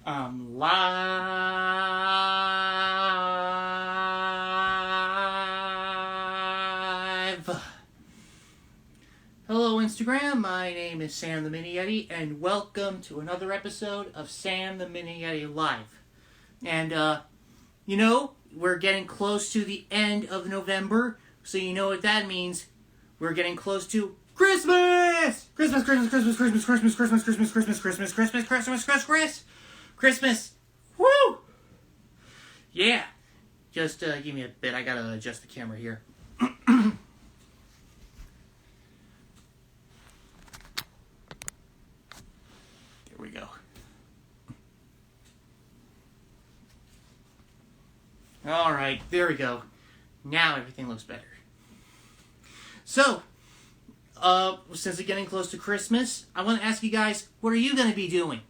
Live. Hello, Instagram. My name is Sam the Mini Yeti, and welcome to another episode of Sam the Mini Yeti Live. And, we're getting close to the end of November, so you know what that means. We're getting close to Christmas! Christmas! Woo! Yeah. Just give me a bit. I gotta adjust the camera here. There we go. Alright, there we go. Now everything looks better. So, since it's getting close to Christmas, I want to ask you guys, what are you going to be doing?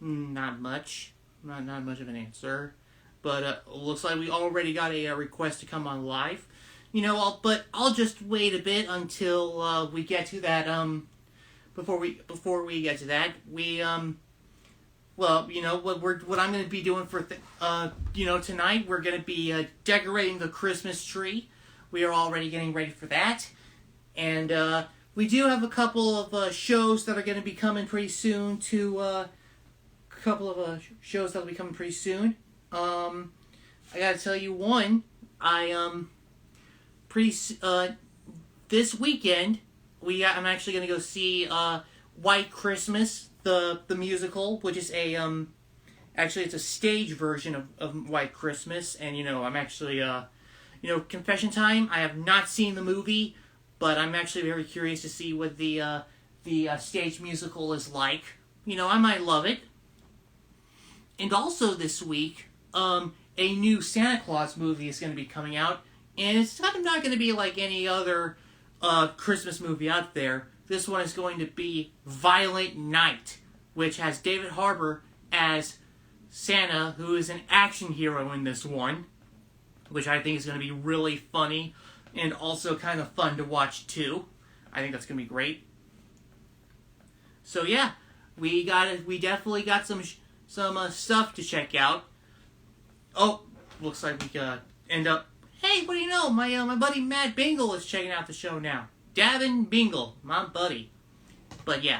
Not much. Not much of an answer. But looks like we already got a request to come on live. But I'll just wait a bit until we get to that. Before we get to that, what I'm going to be doing for tonight, we're going to be decorating the Christmas tree. We are already getting ready for that. And we do have a couple of shows that are going to be coming pretty soon I gotta tell you one. This weekend, I'm actually going to go see White Christmas, the musical, which is actually it's a stage version of White Christmas. And, I'm actually, confession time, I have not seen the movie, but I'm actually very curious to see what the stage musical is like. I might love it. And also this week, a new Santa Claus movie is going to be coming out, and it's not going to be like any other Christmas movie out there. This one is going to be Violent Night, which has David Harbour as Santa, who is an action hero in this one, which I think is going to be really funny and also kind of fun to watch too. I think that's going to be great. So yeah, we definitely got some stuff to check out. Oh, looks like we end up. Hey, what do you know? My buddy Matt Bingle is checking out the show now. Davin Bingle, my buddy. But yeah,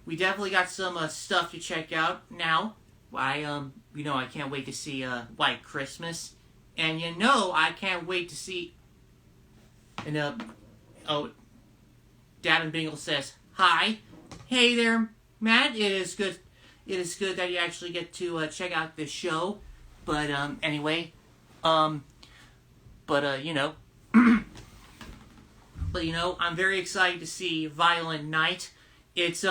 we definitely got some stuff to check out now. I can't wait to see White Christmas, and I can't wait to see. And Davin Bingle says hi. Hey there, Matt. It is good that you actually get to check out this show. But anyway, I'm very excited to see Violent Night. It's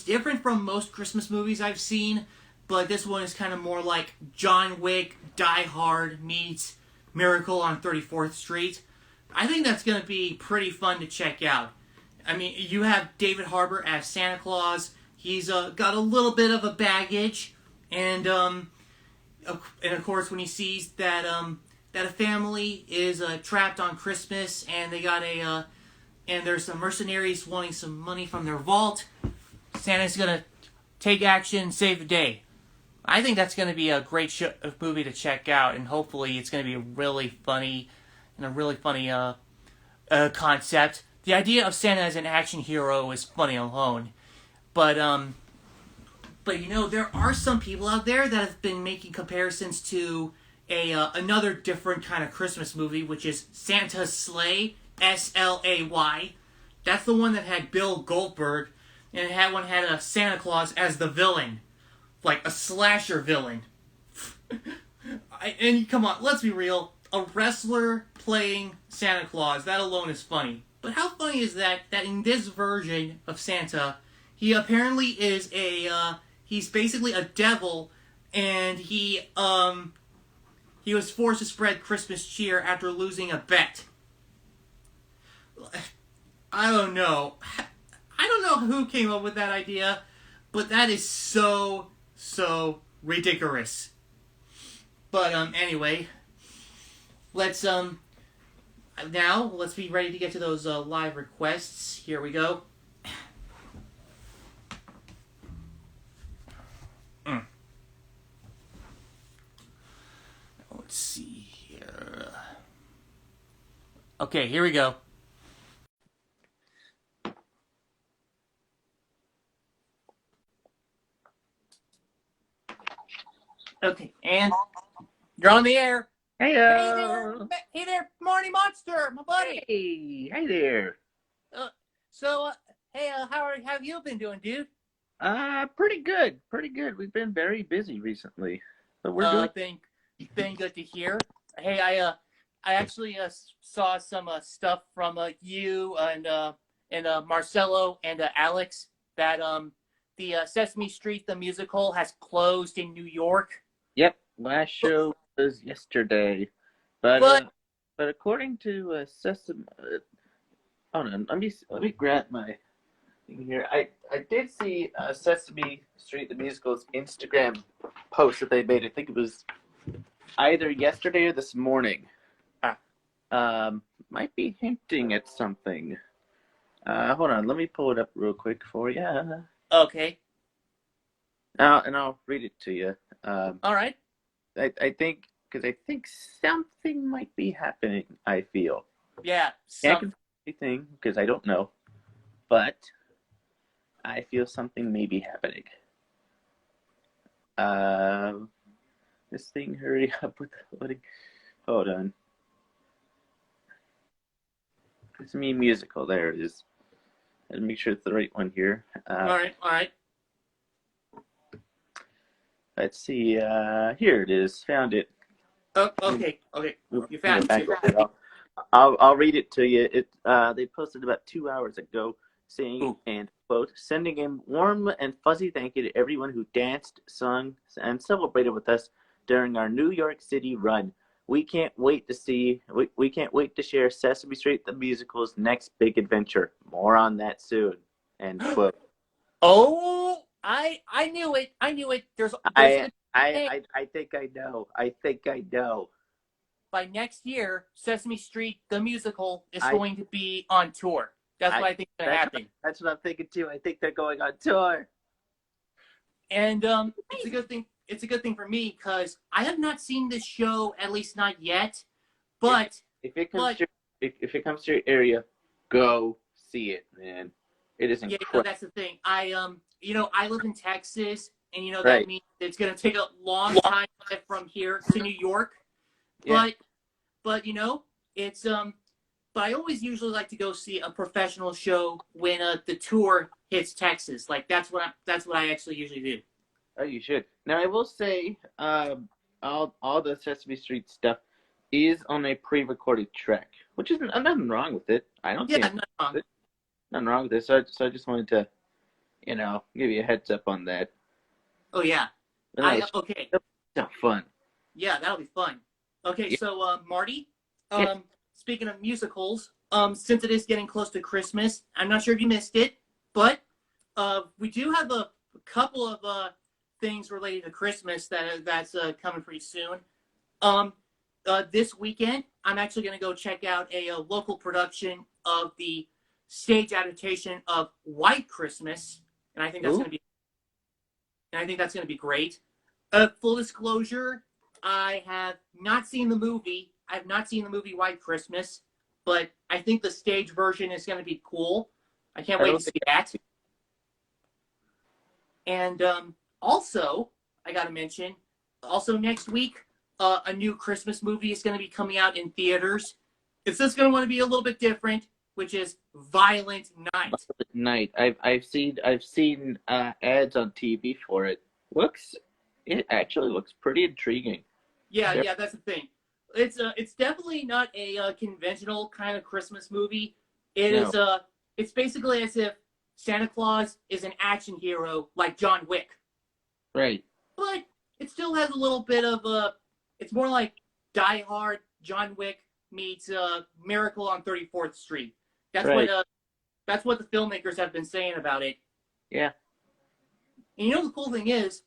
different from most Christmas movies I've seen, but this one is kind of more like John Wick, Die Hard meets Miracle on 34th Street. I think that's going to be pretty fun to check out. I mean, you have David Harbour as Santa Claus. He's got a little bit of a baggage, and of course, when he sees that a family is trapped on Christmas, and they got and there's some mercenaries wanting some money from their vault, Santa's gonna take action and save the day. I think that's gonna be a great movie to check out, and hopefully it's gonna be really funny and a really funny concept. The idea of Santa as an action hero is funny alone, but there are some people out there that have been making comparisons to another different kind of Christmas movie, which is Santa's Slay, S-L-A-Y. That's the one that had Bill Goldberg, and it had Santa Claus as the villain, like a slasher villain. And come on, let's be real. A wrestler playing Santa Claus, that alone is funny. But how funny is that in this version of Santa, he apparently is he's basically a devil, and he was forced to spread Christmas cheer after losing a bet. I don't know who came up with that idea, but that is so ridiculous. But anyway, let's be ready to get to those live requests. Here we go. Okay, here we go. Okay, and you're on the air. Hey, Hey there, Marty Monster, my buddy. hey there. Uh, so, hey, how have you been doing, dude? Pretty good, pretty good. We've been very busy recently, but we're Uh, doing. been been good to hear. Hey, I actually saw some stuff from you and Marcelo and Alex that the Sesame Street the musical has closed in New York. Yep, last show was yesterday, but But uh, but according to Sesame, hold on, let me grab my thing here. I did see Sesame Street the musical's Instagram post that they made. I think it was either yesterday or this morning. Ah. Might be hinting at something. Hold on, let me pull it up real quick for you. Okay, And I'll read it to you. all right. I think because I think something might be happening. I feel Yeah, can't some confirm anything because I don't know, but I feel something may be happening. This thing, hurry up with the loading. Hold on. It's me musical. There it is. Let me make sure it's the right one here. all right, all right. Let's see. Here it is. Found it. Oh, okay, okay. You Go found it back too. over it. I'll read it to you. They posted about 2 hours ago saying, Ooh. and quote, sending a warm and fuzzy thank you to everyone who danced, sung, and celebrated with us during our New York City run. We can't wait to share Sesame Street the musical's next big adventure. More on that soon. End quote. Oh, I knew it. I knew it. There's I gonna I be I I think I know. I think I know. by next year, Sesame Street the musical is I going to be on tour. That's I what I think is gonna happen. that's what I'm thinking too. I think they're going on tour. And it's a good thing. It's a good thing for me because I have not seen this show, at least not yet. If But if it comes but to if it comes to your area, go see it, man. It is yeah, incredible. that's the thing. I live in Texas, and that Right. means it's gonna take a long time to get from here to New York. Yeah. But it's but I always usually like to go see a professional show when the tour hits Texas. Like that's what I actually usually do. Oh, you should. Now I will say, all the Sesame Street stuff is on a pre-recorded track, which is nothing wrong with it. I don't Yeah, see not wrong. nothing wrong with it. So I just wanted to, give you a heads up on that. Oh yeah. But no, Okay. it's fun. Yeah, that'll be fun. Okay, Yeah. so Marty, Yeah. speaking of musicals, since it is getting close to Christmas, I'm not sure if you missed it, but we do have a couple of things related to Christmas that's coming pretty soon. Um, this weekend, I'm actually going to go check out a local production of the stage adaptation of White Christmas, and I think that's Ooh. going to be great. Full disclosure, I have not seen the movie. I have not seen the movie White Christmas, but I think the stage version is going to be cool. I can't wait to see that. And also, I got to mention, also next week, a new Christmas movie is going to be coming out in theaters. It's just going to want to be a little bit different, which is Violent Night. Night. I've seen ads on TV for it. It actually looks pretty intriguing. Yeah, that's the thing. It's definitely not a conventional kind of Christmas movie. No. It's basically as if Santa Claus is an action hero like John Wick, Right. but it still has a little bit of it's more like Die Hard, John Wick meets Miracle on 34th Street. That's Right. that's what the filmmakers have been saying about it. Yeah. And the cool thing is,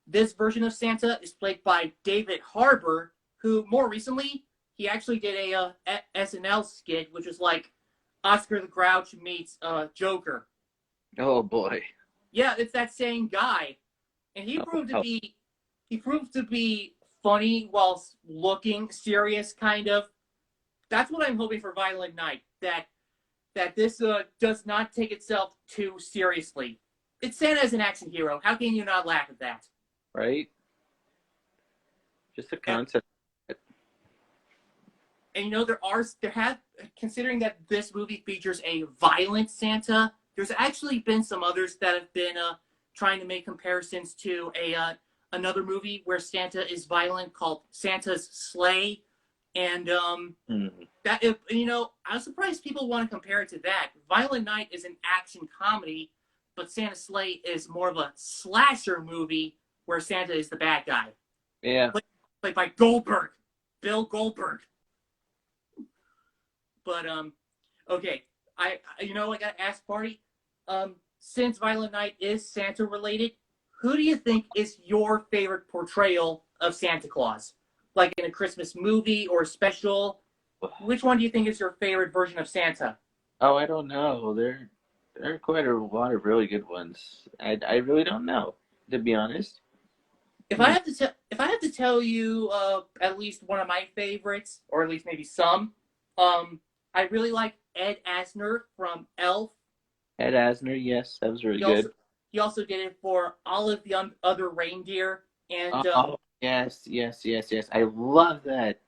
this version of Santa is played by David Harbour, who more recently he actually did a SNL skit, which was like Oscar the Grouch meets Joker. Oh boy. Yeah, it's that same guy, and he proved to be funny while looking serious, kind of. that's what I'm hoping for Violent Night. That this does not take itself too seriously. It's Santa as an action hero. How can you not laugh at that? Right? Just the And, concept. and there have considering that this movie features a violent Santa. There's actually been some others that have been trying to make comparisons to another movie where Santa is violent called Santa's Sleigh, and that if I'm surprised people want to compare it to that. Violent Night is an action comedy, but Santa's Sleigh is more of a slasher movie where Santa is the bad guy. Yeah. Played by Goldberg, Bill Goldberg. But okay, I gotta ask Party. Since Violent Night is Santa related, who do you think is your favorite portrayal of Santa Claus? Like in a Christmas movie or special? Which one do you think is your favorite version of Santa? Oh, I don't know. There are quite a lot of really good ones. I really don't know, to be honest. If I have to tell you at least one of my favorites, or at least maybe some, I really like Ed Asner from Elf. Ed Asner, yes, that was really good. He also did it for all of the other reindeer and yes. I love that.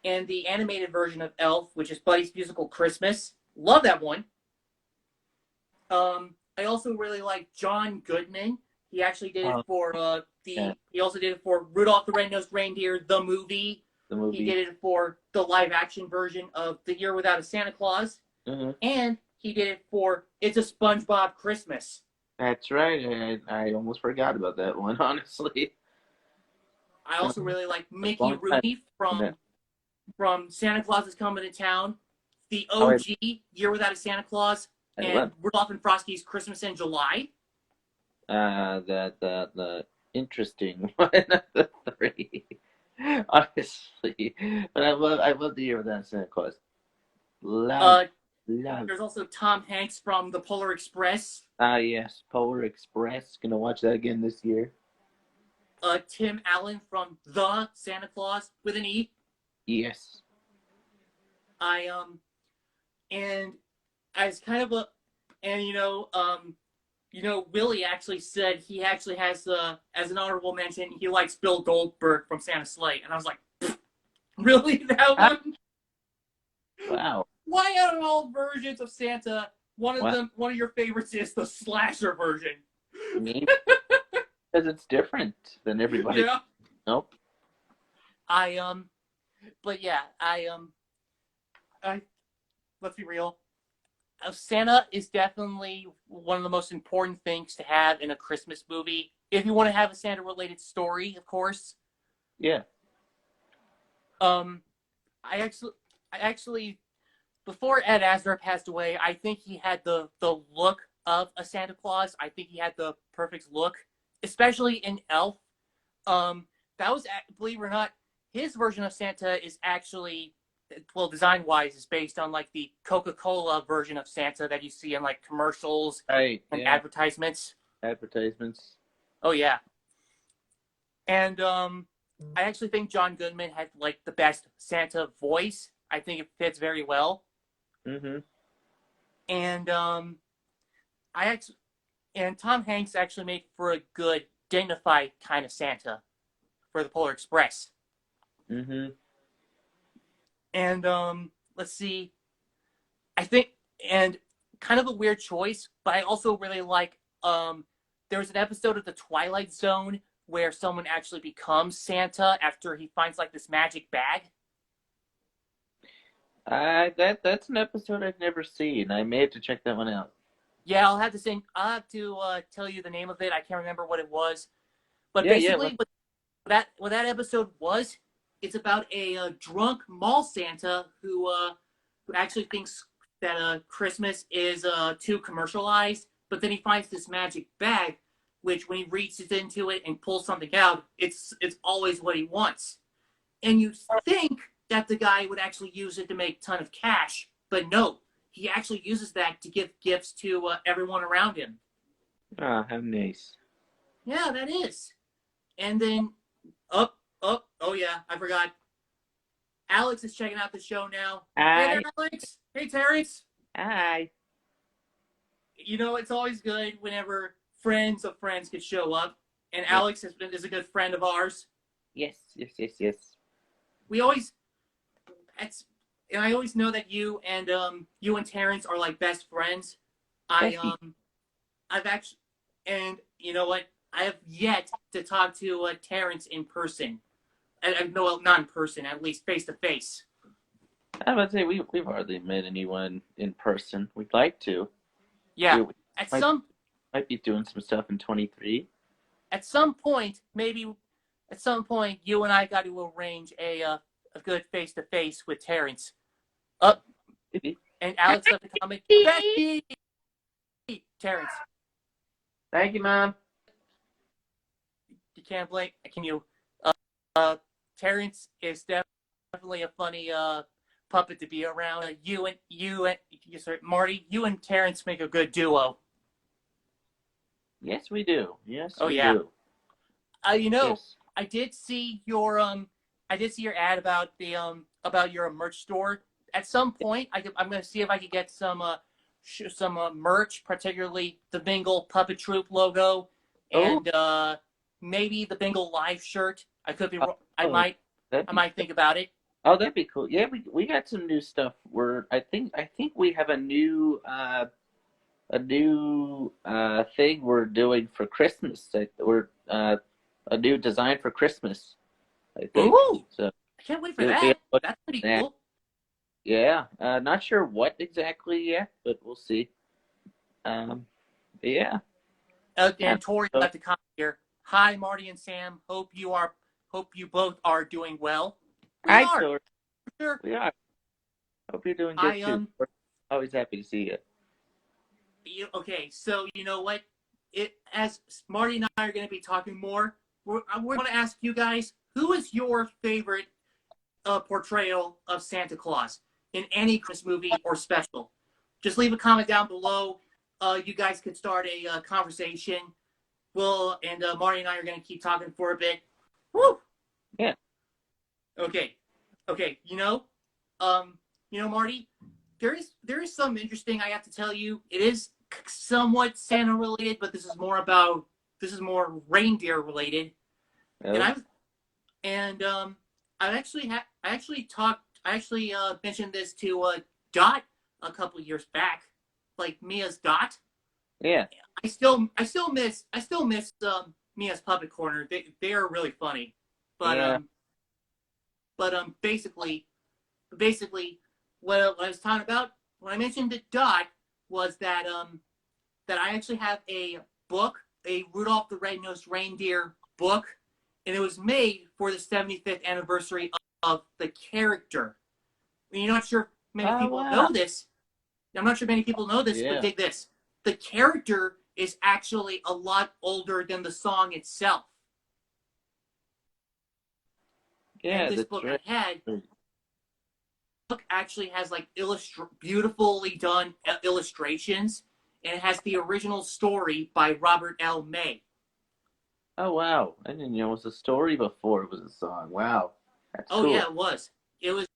and the animated version of Elf, which is Buddy's Musical Christmas. Love that one. I also really like John Goodman. He actually did it for He also did it for Rudolph the Red-Nosed Reindeer, the movie. He did it for the live-action version of The Year Without a Santa Claus, and he did it for It's a SpongeBob Christmas. That's right. I almost forgot about that one, honestly. I also really like Mickey Rooney from Santa Claus is Coming to Town, the OG Year Without a Santa Claus, and Rudolph and Frosty's Christmas in July. The interesting one of the three, honestly. But I love the Year Without Santa Claus. Love. There's also Tom Hanks from The Polar Express. Yes, Polar Express. Gonna watch that again this year. Tim Allen from The Santa Claus with an E. Yes. And as kind of Willie actually said he actually has as an honorable mention, he likes Bill Goldberg from Santa's Sleigh, and I was like, really, that one? Wow. Why out of all versions of Santa, one of your favorites is the slasher version? Me? Because it's different than everybody. Yeah. Nope. But yeah, let's be real. Santa is definitely one of the most important things to have in a Christmas movie. If you want to have a Santa-related story, of course. Yeah. I actually, before Ed Asner passed away, I think he had the look of a Santa Claus. I think he had the perfect look, especially in Elf. That was, believe it or not, his version of Santa is actually, well, design-wise, is based on like the Coca-Cola version of Santa that you see in like commercials and advertisements. Advertisements. Oh yeah. And I actually think John Goodman had like the best Santa voice. I think it fits very well. And Tom Hanks actually made for a good, dignified kind of Santa for the Polar Express. And let's see. I think, and kind of a weird choice, but I also really like. There was an episode of The Twilight Zone where someone actually becomes Santa after he finds like this magic bag. That's an episode I've never seen. I may have to check that one out. Yeah, I'll have to tell you the name of it. I can't remember what it was, but basically, what that episode was, it's about a drunk mall Santa who actually thinks that Christmas is too commercialized, but then he finds this magic bag, which when he reaches into it and pulls something out, it's always what he wants. And you think that the guy would actually use it to make a ton of cash, but no, he actually uses that to give gifts to everyone around him. Ah, how nice. Yeah, that is. And then, oh yeah, I forgot. Alex is checking out the show now. Hey there, Hi. Alex. Hey, Terrence. Hi. It's always good whenever friends of friends could show up, and Yes. Alex is a good friend of ours. Yes. Yes. Yes. Yes. We always, it's, and I always know that you and Terrence are like best friends. I Bestie. I've actually, and you know what? I have yet to talk to Terrence in person. No, not in person, at least face to face. I would say we've hardly met anyone in person. We'd like to. Yeah, We at might some might be doing some stuff in 23. at some point, maybe at some point, you and I got to arrange a good face to face with Terrence. Up Maybe. and Alex left a comment. Becky, Terrence, Thank you, Mom. you can't blame. Can you? Uh, uh Terrence is definitely a funny puppet to be around. Sorry, Marty, you and Terrence make a good duo. Yes, we do. Yes, Oh we yeah. do. You know, Yes. I did see your ad about the about your merch store. At some point, I'm going to see if I could get some merch, particularly the Bingle Puppet Troop logo, Oh. and maybe the Bingle Live shirt. I could be. Oh, that'd I be might think about it. oh, that'd be cool. Yeah, we got some new stuff. I think we have a new thing we're doing for Christmas. We're a new design for Christmas, I think. Ooh, So I can't wait for it'll be that. That's pretty yeah, cool. yeah. Not sure what exactly yet, but we'll see. Yeah. And Tori So, left a comment here. Hi, Marty and Sam. Hope you both are doing well. We hi, are, Tor. for sure. We are. Hope you're doing good I too. We're always happy to see you. Okay, so you know what? It as Marty and I are going to be talking more. We're going to ask you guys who is your favorite portrayal of Santa Claus in any Christmas movie or special. Just leave a comment down below. You guys could start a conversation. Marty and I are going to keep talking for a bit. Woo! Yeah. Okay, okay. Marty, there is something interesting I have to tell you. It is somewhat Santa related, but this is more reindeer related. And Oh, I've and I actually mentioned this to Dot a couple years back, like Mia's Dot. yeah. I still miss Mia's Puppet Corner. They are really funny, but Yeah. basically what I was talking about when I mentioned the Dot was that I actually have a book, a Rudolph the Red-Nosed Reindeer book, and it was made for the 75th anniversary of the character. And you're not sure if many Oh, people wow. know this. I'm not sure many people know this, but Yeah. dig this. The character is actually a lot older than the song itself. And Yeah, this that's book right. I had book actually has like beautifully done illustrations, and it has the original story by Robert L. May. Oh, wow. I didn't know it was a story before it was a song. Wow. That's Oh yeah, cool. it was. It was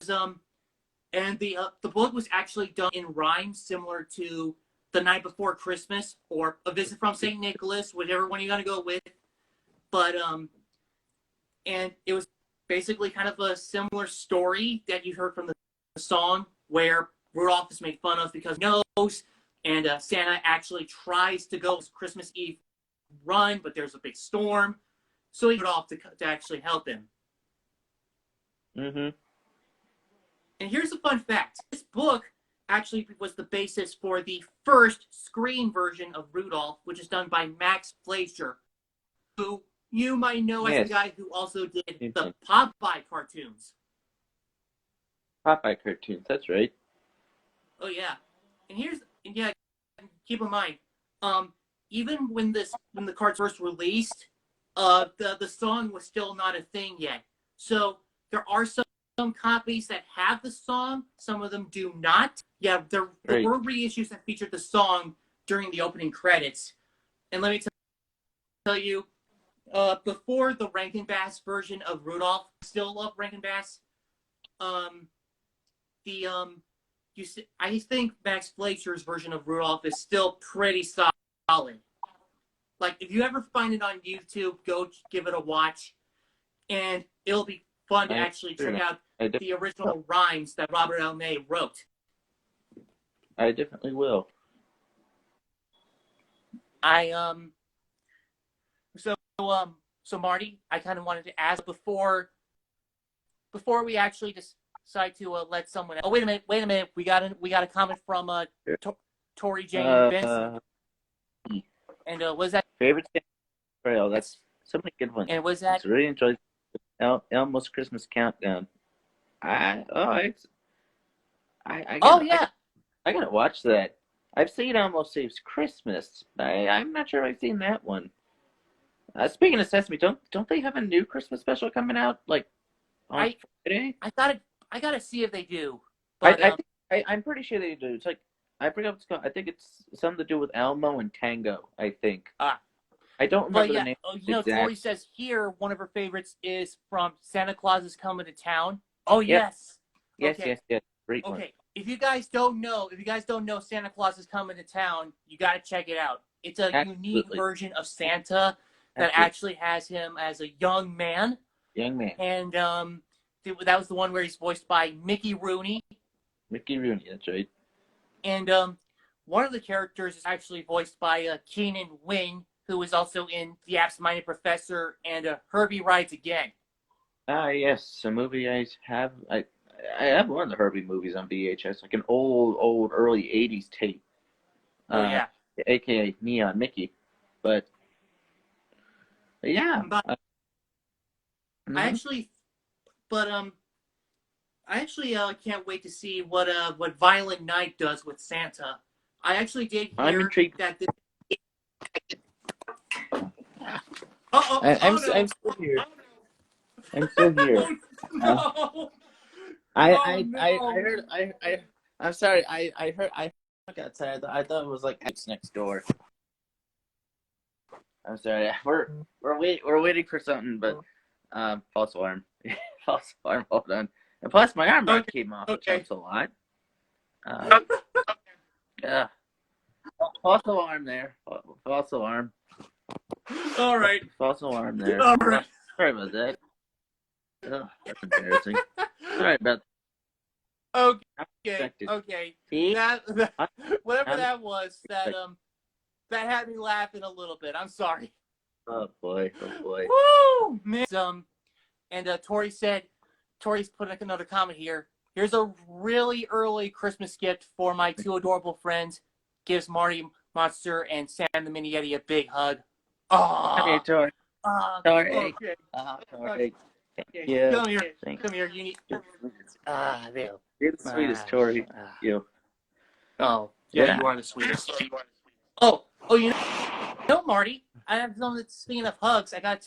and the book was actually done in rhyme, similar to The Night Before Christmas or A Visit from Saint Nicholas, whichever one you're gonna go with. But and it was basically kind of a similar story that you heard from the song, where Rudolph is made fun of because he knows, and Santa actually tries to go Christmas Eve run, but there's a big storm, so he Rudolph to actually help him. Mm-hmm. And here's a fun fact: this book actually was the basis for the first screen version of Rudolph, which is done by Max Fleischer, who you might know as the Yes. guy who also did the Popeye cartoons. Popeye cartoons. That's right. Oh yeah, and yeah, keep in mind, um, even when the cards first released, the song was still not a thing yet. So there are some copies that have the song, some of them do not. Yeah, there Right. were reissues that featured the song during the opening credits. And let me tell you, before the Rankin Bass version of Rudolph, still love Rankin Bass. um, the I think Max Fleischer's version of Rudolph is still pretty solid. Like, if you ever find it on YouTube, go give it a watch, and it'll be fun to actually check out the original rhymes that Robert L. May wrote. I definitely will. So Marty, I kind of wanted to ask before we actually decide to let someone. Oh, wait a minute. We got a comment from Tori Jane Vincent. And was that favorite trail? That's so many good ones. And was that? I really enjoyed Elmo's Christmas Countdown. I gotta watch that. I've seen Elmo Saves Christmas. I'm not sure I've seen that one. Speaking of Sesame, don't they have a new Christmas special coming out like on Friday? I gotta see if they do. But I'm pretty sure they do. It's like I forget what it's called. I think it's something to do with Elmo and Tango. I think. I don't remember the name. Tori says here one of her favorites is from Santa Claus is Coming to Town. Oh yes. Yes. Great one. Okay. If you guys don't know Santa Claus is Coming to Town, you got to check it out. It's a unique version of Santa that actually has him as a young man. And that was the one where he's voiced by Mickey Rooney. That's right. And one of the characters is actually voiced by Keenan Wynn, who was also in The Absent-Minded Professor and Herbie Rides Again. Yes, a movie I have. I have one of the Herbie movies on VHS, like an old early '80s tape. AKA Neon Mickey, but yeah. I actually can't wait to see what Violent Night does with Santa. I actually did hear I'm intrigued. that. I'm still here. I'm still here. No. I'm sorry. I got outside. I thought it was like it's next door. I'm sorry. We're waiting for something, but false alarm. False alarm. Hold on. And plus, my arm came off, which helps a lot. Yeah. False alarm there. False alarm. All right. False alarm there. All right. Sorry about that. Oh, that's embarrassing. Sorry about that. Okay. Whatever that was, that had me laughing a little bit. I'm sorry. Oh boy. Woo! Man. And Tori's put another comment here. Here's a really early Christmas gift for my two adorable friends. Gives Marty Monster and Sam the Mini Yeti a big hug. Oh, okay, Tori. Tori. Okay. Tori. Yeah. Come here. You need. There. You're the sweetest, Tori. You. Oh, yeah, you are the sweetest. Oh, you know, Marty. I have something. Speaking of hugs, I got.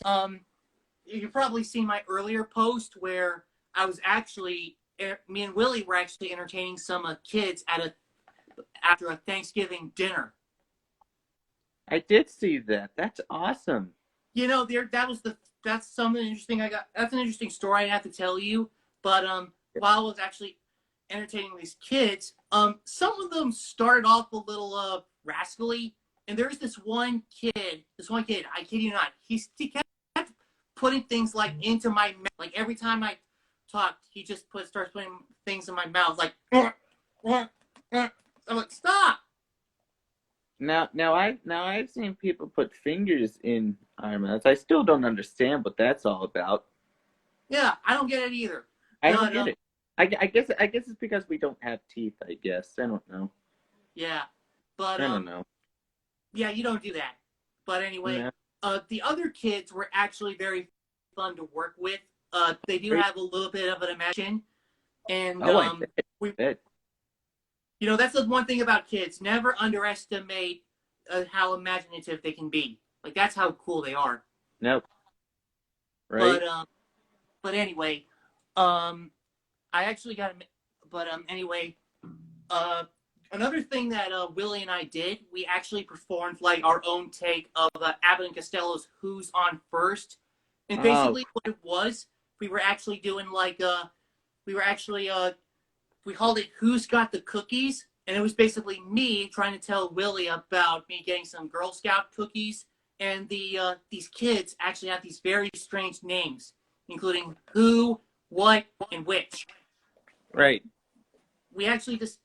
You've probably seen my earlier post where I was actually. Me and Willie were actually entertaining some kids after a Thanksgiving dinner. I did see that. That's awesome. You know, that's something interesting. That's an interesting story I have to tell you. But while I was actually entertaining these kids, some of them started off a little rascally, and there's this one kid. I kid you not. He kept putting things like into my mouth. Like every time I talked, he just starts putting things in my mouth. Like, I'm like, stop. Now I've seen people put fingers in our mouths. I still don't understand what that's all about. Yeah, I don't get it either. I don't get it. I guess it's because we don't have teeth. I guess I don't know. Yeah, but I don't know. Yeah, you don't do that. But anyway, the other kids were actually very fun to work with. They do have a little bit of an imagination, and you know, that's the one thing about kids. Never underestimate how imaginative they can be. Like, that's how cool they are. Nope. Right. But anyway, I actually got. But anyway, another thing that Willie and I did, we actually performed like our own take of Abbott and Costello's "Who's on First," and basically what it was, we were actually doing like we were actually we called it "Who's Got the Cookies," and it was basically me trying to tell Willie about me getting some Girl Scout cookies, and these kids actually have these very strange names, including who, what, and which. Right. We actually just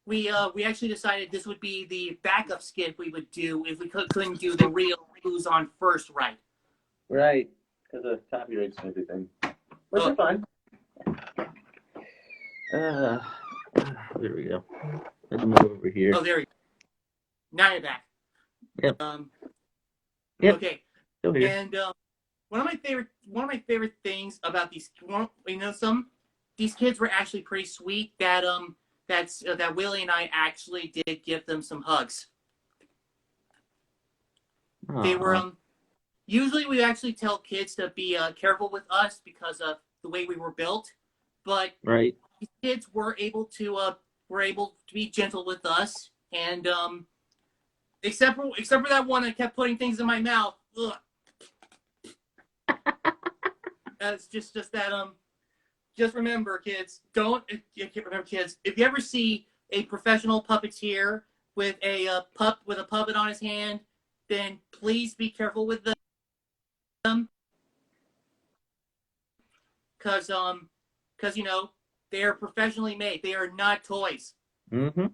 we actually decided this would be the backup skit we would do if we couldn't do the real Who's on First right. Right. Because of copyrights and everything. Which is fine. There we go. Let me move over here. Oh, there we go. Now you're back. Yep. Yep. Okay. Still here. And one of my favorite things about these, these kids were actually pretty sweet. That that Willie and I actually did give them some hugs. Aww. They were usually we actually tell kids to be careful with us because of the way we were built, but right. These kids were able to be gentle with us, and except for that one that kept putting things in my mouth. Ugh. That's just that just remember, kids, if you ever see a professional puppeteer with a puppet on his hand, then please be careful with them, because they are professionally made. They are not toys. Mm-hmm.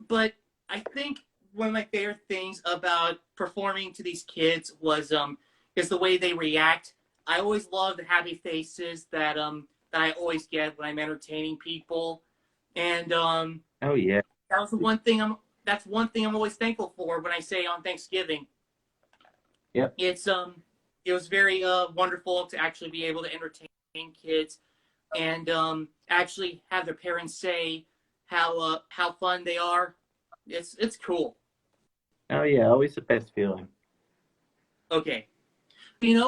But I think one of my favorite things about performing to these kids was is the way they react. I always love the happy faces that I always get when I'm entertaining people, and oh yeah, that's one thing I'm always thankful for when I say on Thanksgiving. Yep. It was very wonderful to actually be able to entertain kids and actually have their parents say how fun they are. It's cool. Oh yeah, always the best feeling. Okay.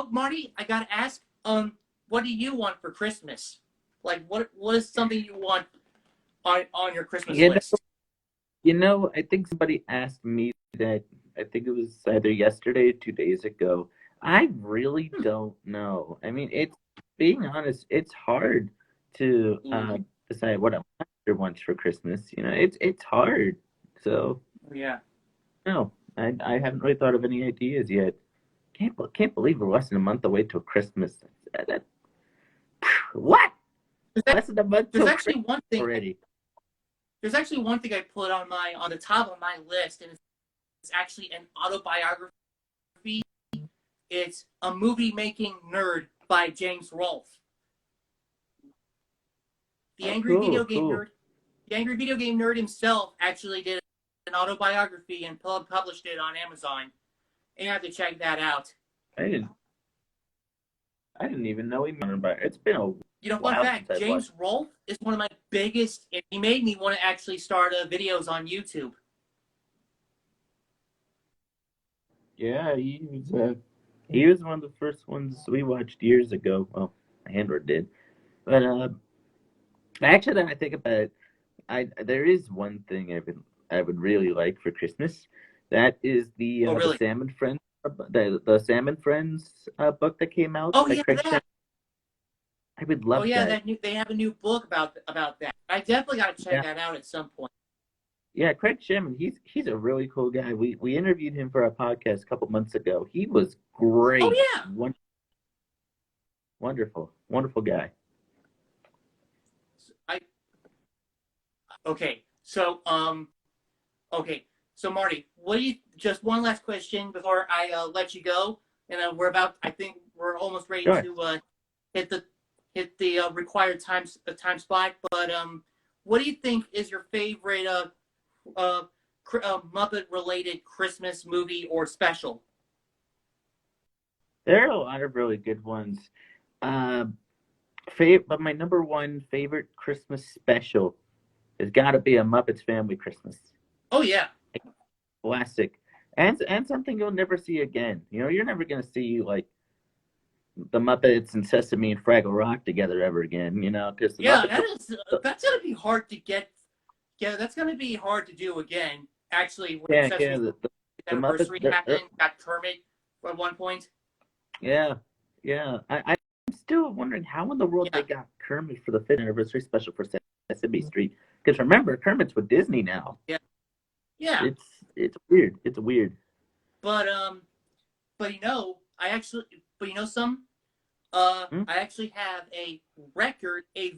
Marty, I gotta ask, what do you want for Christmas? Like, what is something you want on your Christmas list? I think somebody asked me that. I think it was either yesterday or 2 days ago. I really don't know. I mean, being honest, it's hard to decide what I want for Christmas. It's hard. So yeah. No, I haven't really thought of any ideas yet. Can't believe we're less than a month away till Christmas. What? Less than a month till actually one thing already. There's actually one thing I put on the top of my list, and it's actually an autobiography. It's A Movie Making Nerd by James Rolfe. The angry video game nerd himself actually did an autobiography and published it on Amazon. And you have to check that out. I didn't even know he made it. It's been a fun fact, James Rolfe is one of my biggest, and he made me want to actually start videos on YouTube. Yeah, he was one of the first ones we watched years ago. Well, Andrew did. But actually, then I think about it, there is one thing I would really like for Christmas. That is the really? the Salmon Friends, the Salmon Friends book that came out. Oh yeah, that. I would love that. Oh yeah, they have a new book about that. I definitely got to check that out at some point. Yeah, Craig Sherman, he's a really cool guy. We interviewed him for our podcast a couple months ago. He was great. Oh yeah, wonderful guy. Okay, so Marty, just one last question before I let you go, and I think we're almost ready to hit the required time spot. But what do you think is your favorite Muppet related Christmas movie or special? There are a lot of really good ones. But my number one favorite Christmas special has got to be A Muppets Family Christmas. Oh yeah, classic, and something you'll never see again. You're never gonna see like the Muppets and Sesame and Fraggle Rock together ever again. Because that's gonna be hard to get. Yeah, that's gonna be hard to do again. Actually, the anniversary Muppets happened. Got Kermit at one point. Yeah. I'm still wondering how in the world Yeah. they got Kermit for the 5th anniversary special for Sesame Street. Because remember, Kermit's with Disney now. Yeah. Yeah. It's weird. It's weird. But you know, Hmm? I actually have a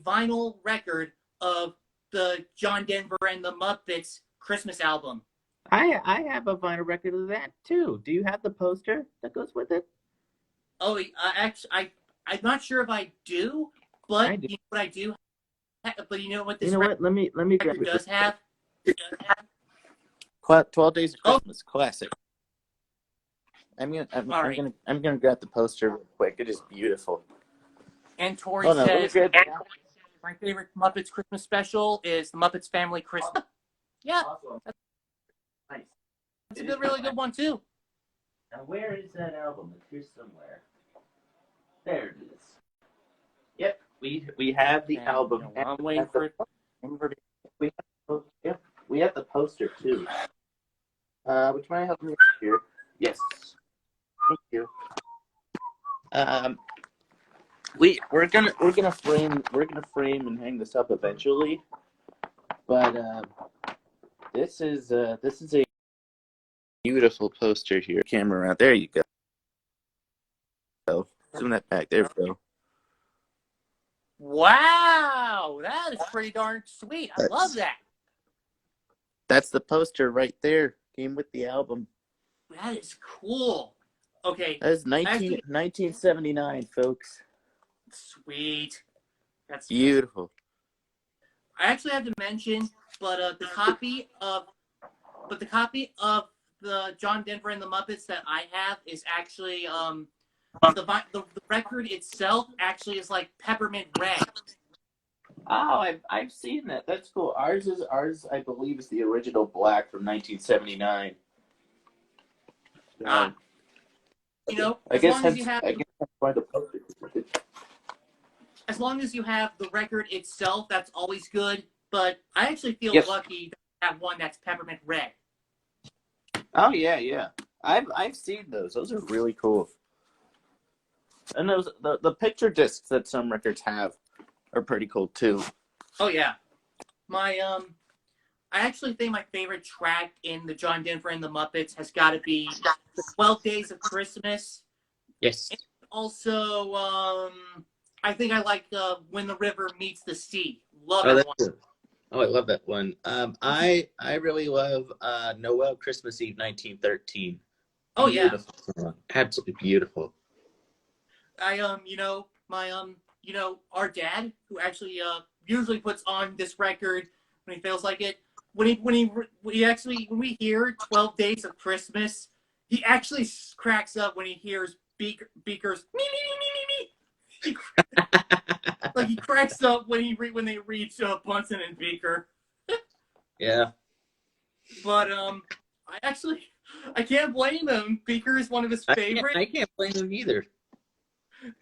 vinyl record of the John Denver and the Muppets Christmas album. I have a vinyl record of that too. Do you have the poster that goes with it? Oh, I'm not sure if I do, but I do. you know what I do. But you know what You this know what? Let me grab record it. does have? 12 Days of Oh, Christmas classic. all right. I'm gonna grab the poster real quick. It is beautiful. And Tori Oh no, let me says grab it. my favorite Muppets Christmas special is the Muppets Family Christmas. Yeah, Awesome. Nice. that's a good, really good one too. Now where is that album? It's here somewhere. There it is. Yep, we have the And, album. you know, I'm waiting for it. We have the poster too. Would you mind helping me here? Yes. Thank you. We're gonna frame and hang this up eventually, but this is a beautiful poster here. Camera around there. You go. Zoom that back. There we go. Wow, that is pretty darn sweet. I love that. That's the poster right there. Came with the album. That is cool. Okay. That is 1979, folks. Sweet. That's Beautiful. I actually have to mention, but the copy of the John Denver and the Muppets that I have is actually the record itself actually is like peppermint red. Oh, I've seen that. That's cool. Ours I believe is the original black from 1979. You know, I guess that's why the poster. as long as you have the record itself, that's always good. But I actually feel lucky to have one that's peppermint red. Oh yeah. I've seen those. Those are really cool. And those the picture discs that some records have are pretty cool too. Oh yeah. I actually think my favorite track in the John Denver and the Muppets has got to be the 12 Days of Christmas. Yes. And also, I think I like When the River Meets the Sea. Love that one. Cool. Oh, I love that one. I really love Noel Christmas Eve 1913. Oh beautiful song. Absolutely beautiful. Our dad, who actually usually puts on this record when he feels like it. When we hear 12 Days of Christmas, he actually cracks up when he hears Beaker's me. Like he cracks up when they reach Bunsen and Beaker. Yeah. But I can't blame him. Beaker is one of his favorites. I can't blame him either.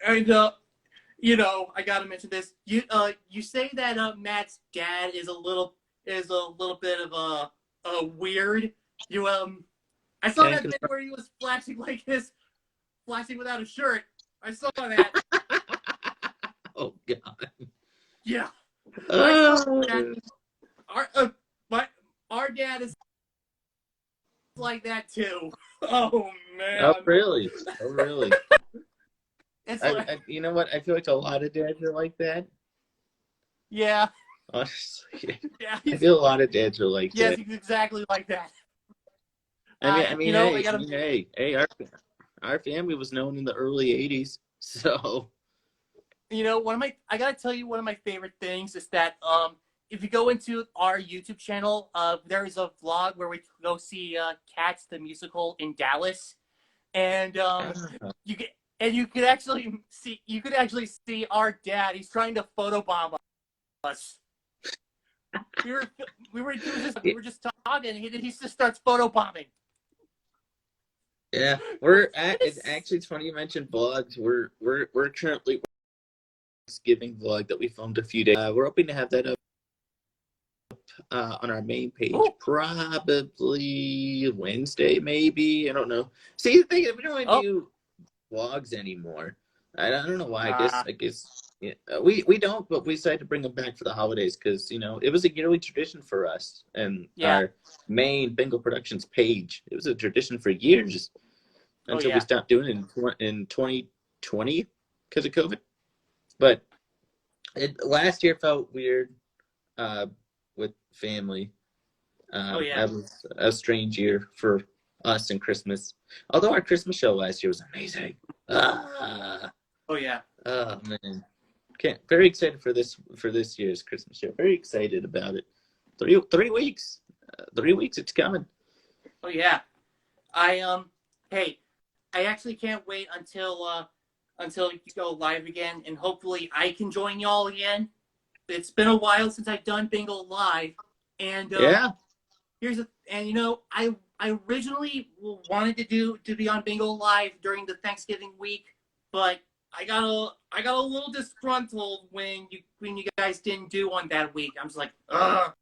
And I gotta mention this. You say that Matt's dad is a little bit of a weird. I saw that bit where he was flashing like this, flashing without a shirt. I saw that. Oh God. Yeah. Our dad is like that too. Oh man. Oh really? Oh really? It's like, you know what? I feel like a lot of dads are like that. Yeah. Honestly. Yeah. I feel a lot of dads are like that. Yes, he's exactly like that. Hey, our family was known in the early '80s, so. I gotta tell you, one of my favorite things is that if you go into our YouTube channel, there is a vlog where we go see Cats the musical in Dallas, and you could actually see our dad. He's trying to photobomb us. We were just talking, and he just starts photobombing. Yeah, it's funny you mentioned vlogs. We're currently Thanksgiving vlog that we filmed a few days. We're hoping to have that up on our main page probably Wednesday, maybe. I don't know. See, the thing is, we don't really do vlogs anymore. I don't know why. Uh, I guess yeah, we don't, but we decided to bring them back for the holidays because it was a yearly tradition for us and yeah. our main Bingo Productions page. It was a tradition for years Oh until we yeah. stopped doing it in 2020 because of COVID. But last year felt weird uh, with family. Oh yeah. That was a strange year for us and Christmas. Although our Christmas show last year was amazing. Ah, Oh yeah. oh man, very excited for this year's Christmas show. Very excited about it. 3 weeks, 3 weeks. It's coming. Oh yeah. I Hey, I actually can't wait until you go live again, and hopefully I can join y'all again. It's been a while since I've done Bingo live, and Yeah. I originally wanted to be on Bingo live during the Thanksgiving week, but I got a little disgruntled when you guys didn't do one that week. I'm just like, ugh.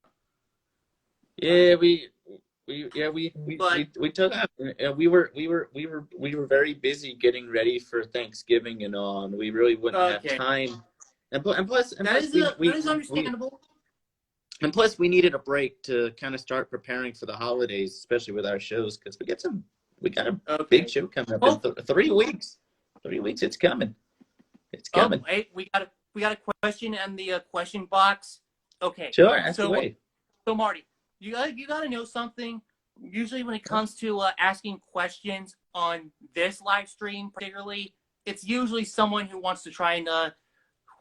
Yeah, But we took off. We were very busy getting ready for Thanksgiving and all, and we really wouldn't have okay, time. And plus that is understandable. and plus we needed a break to kind of start preparing for the holidays, especially with our shows, because we got a big Okay. show coming up in Oh, 3 weeks. 3 weeks, it's coming. It's oh, coming. hey, we got a question in the question box. Okay, Sure, ask so away. so Marty, you gotta know something. Usually, when it comes to asking questions on this live stream, particularly, it's usually someone who wants to try and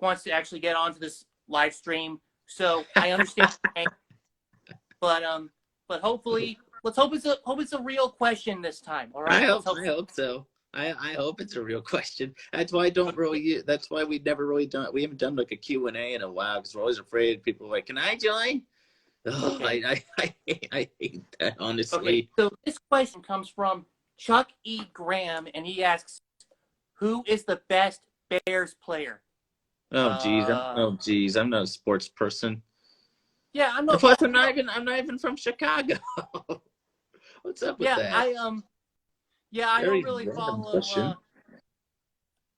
wants to actually get onto this live stream. So I understand, but hopefully, hope it's a real question this time. All right, let's hope. I hope so. I hope it's a real question. That's why I don't really. That's why we never really done. We haven't done like a Q&A in a while because we're always afraid people are like, "Can I join?" Oh, Okay. I hate that Okay. honestly. So this question comes from Chuck E. Graham, and he asks, "Who is the best Bears player?" Uh, Oh geez, I'm not a sports person. yeah, I'm And no, plus, I'm not even from Chicago. What's up with yeah, that? yeah, I don't Very really random follow. question.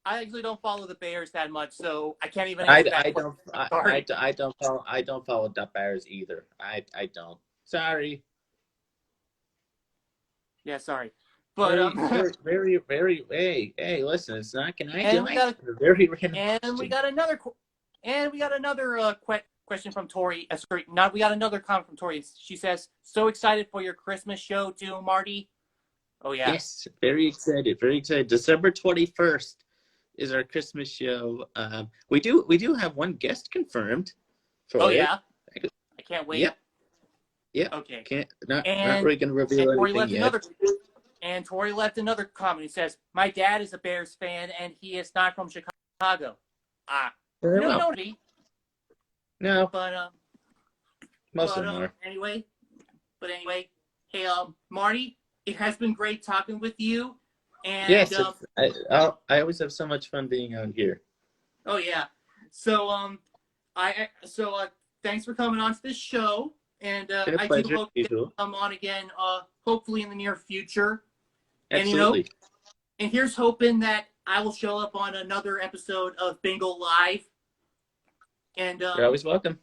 I actually don't follow the Bears that much, so I can't even answer that question. Sorry. I don't follow the Bears either. I don't. Sorry. Yeah, sorry, but Hey, listen, it's not. Can I and we join? got A very random and we question. got another question from Tori. Sorry, not we got another comment from Tori. She says, "So excited for your Christmas show, too, Marty." Oh yeah. Yes, very excited. Very excited. December 21st is our Christmas show. We do have one guest confirmed Oh for it. yeah. I can't wait. Yep, yep. Okay. Can't not And really gonna reveal Tori anything left yet. another comment. He says, "My dad is a Bears fan, and he is not from Chicago." Ah, Very no, well. no, No, but most of them are. anyway, hey, Marty, it has been great talking with you, and Yes, I always have so much fun being on here. oh yeah, so thanks for coming on to this show, and Been a I do pleasure, hope you usual. come on again, hopefully in the near future, and Absolutely. and here's hoping that I will show up on another episode of Bingo Live. And You're always welcome.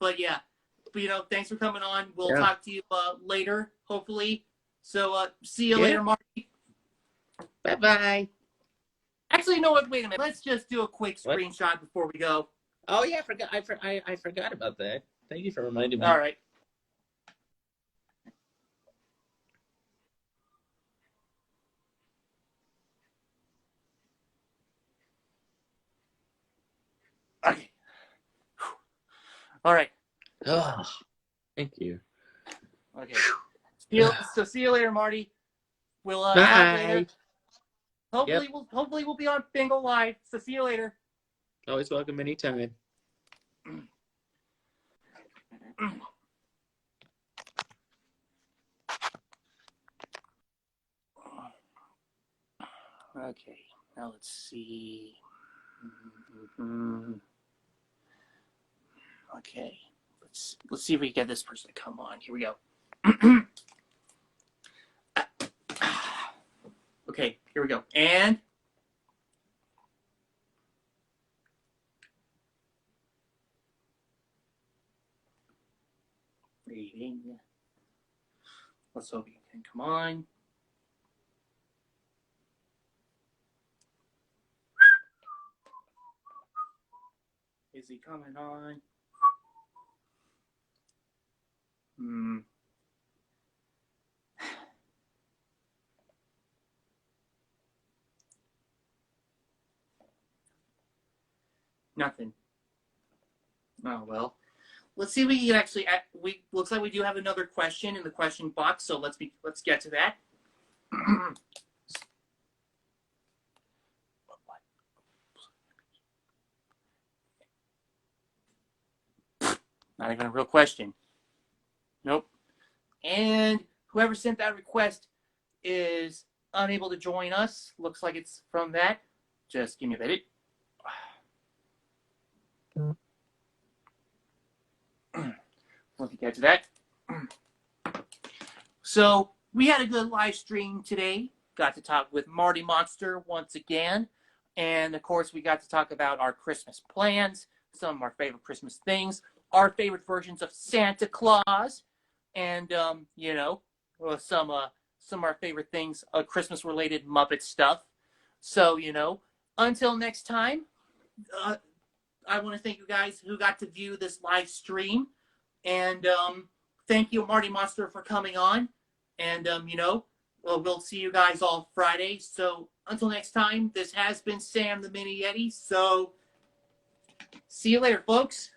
but yeah, thanks for coming on. We'll Yeah. talk to you later, hopefully. So see you Yeah. later, Marty. Bye bye. Actually, you know what? Wait a minute. Let's just do a quick What? screenshot before we go. Oh yeah, I forgot about that. Thank you for reminding me. All right. Okay. All right. Oh, thank you. Okay. See you later, Marty. We'll talk later. Bye. Yep. Hopefully we'll be on Bingo Live. So see you later. Always welcome anytime. Okay. Now let's see. Okay. Let's see if we can get this person to come on. Here we go. Okay, here we go. And Let's hope he can come on. Is he coming on? Nothing. Oh well. Let's see if we can actually. We looks like we do have another question in the question box. So let's get to that. Not even a real question. Nope. And whoever sent that request is unable to join us. Looks like it's from that. Just give me a minute. Let me get to that. So we had a good live stream today. Got to talk with Marty Monster once again. And of course, we got to talk about our Christmas plans, some of our favorite Christmas things, our favorite versions of Santa Claus, and some of our favorite things, Christmas related Muppet stuff. So, until next time, I want to thank you guys who got to view this live stream. And thank you, Marty Monster, for coming on. And, we'll see you guys all Friday. So until next time, this has been Sam the Mini Yeti. So see you later, folks.